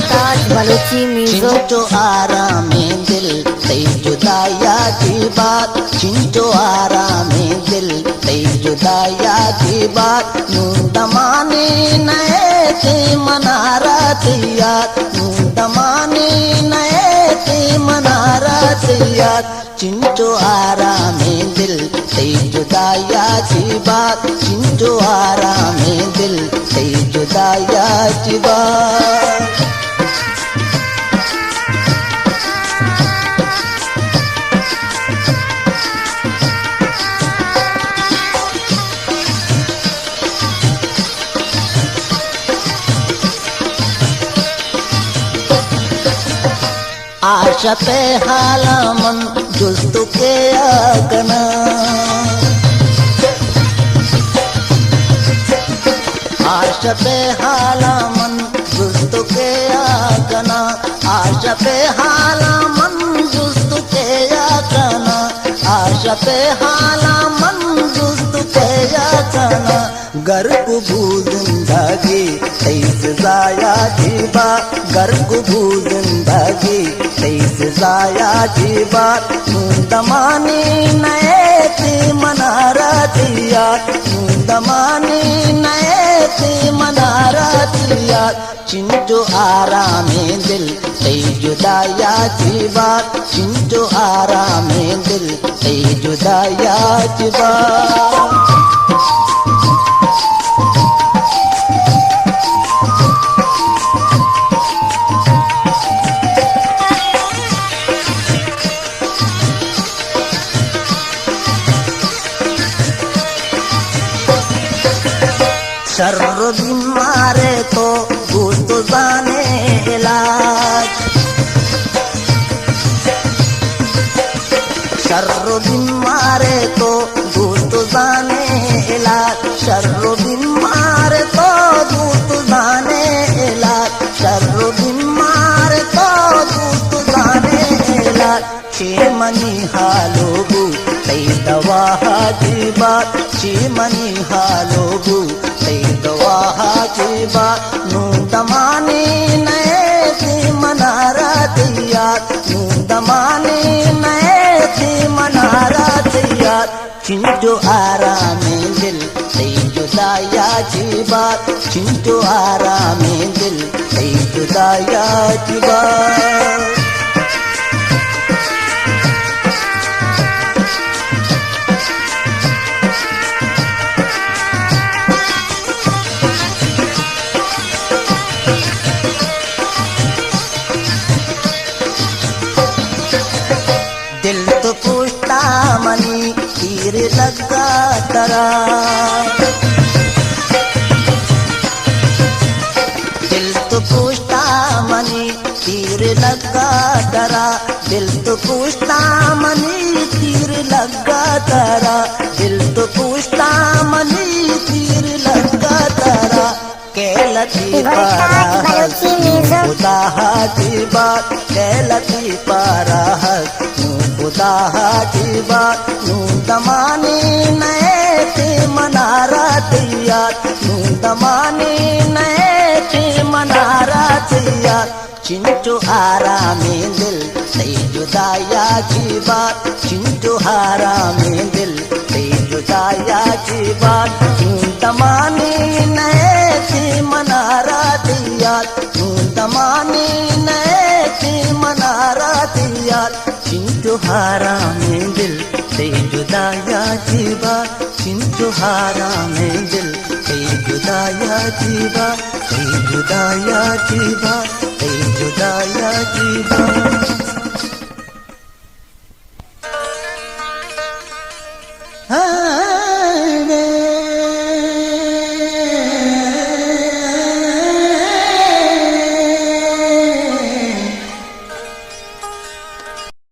ताज Balochi music. चिंटो आरामे दिल तई जुदाया की बात, चिंटो आरामे दिल तई जुदाया की बात, नूं दमाने नए ते मनारा याद, नूं दमाने नए ते मनारा याद, चिंटो आरामे दिल तई जुदाया की बात, चिंटो आरामे दिल तई जुदाया की बात। आशा पे हाला मन जुस्तु के आगना, आशा पे हाला मन जुस्तु के आगना, आशा पे हाला मन जुस्तु के आगना, आशा पे हाला मन जुस्तु के आगना, गर्क जिंदगी तेईस जाया जीवा, गर्क जिंदगी तेईस जाया जीवा, नूं दमाने नए ते मनारा दिया, नूं दमाने नए ते मनारा दिया, चिंटो आरामे दिल तई जुदाया जीवा, चिंटो आरामे दिल तई जुदाया जीवा। शर्र बीमारे तो भूत जाने इलाज, शर्र बीमारे तो भूत जाने इलाज, शर्र बीमारे तो भूत जाने इलाज, शर्र बीमारे तो भूत जाने इलाज, छे मनी हालोगु तई दवा की बात, छे मनी हालोगु दवा की बात, नूं दमाने नए ते मनारा दिया, नूं दमाने नए ते मनारा दिया, चिंटो आरामे दिल तई जुदाया की बात, चिंटो आरामे दिल तई जुदाया की बात। दिल तो पूछता मनी तीर लगा तरा, दिल तो पूछता मनी तीर लगा तरा, दिल तो पूछता मनी तीर लगा तरा, दिल तो पूछता मनी तीर लगा तरा, कहलती पारा खुदा की बात, कहलती पारा खुदा की बात, नूं दमाने नए ते मनारा दिया, नूं दमाने नए ते मनारा दिया, चिंटो आरामे दिल तई जुदाया की बात, चिंटो आरामे दिल तई जुदाया की बात, नूं दमाने नए ते मनारा दिया, नूं दमाने नए ते मनारा दिया, चिंटो आरामे दिल तई जुदाया की बात, चिंटो आरामे दिल तई जुदाया की बात, तई जुदाया की बात, तई जुदाया की बात।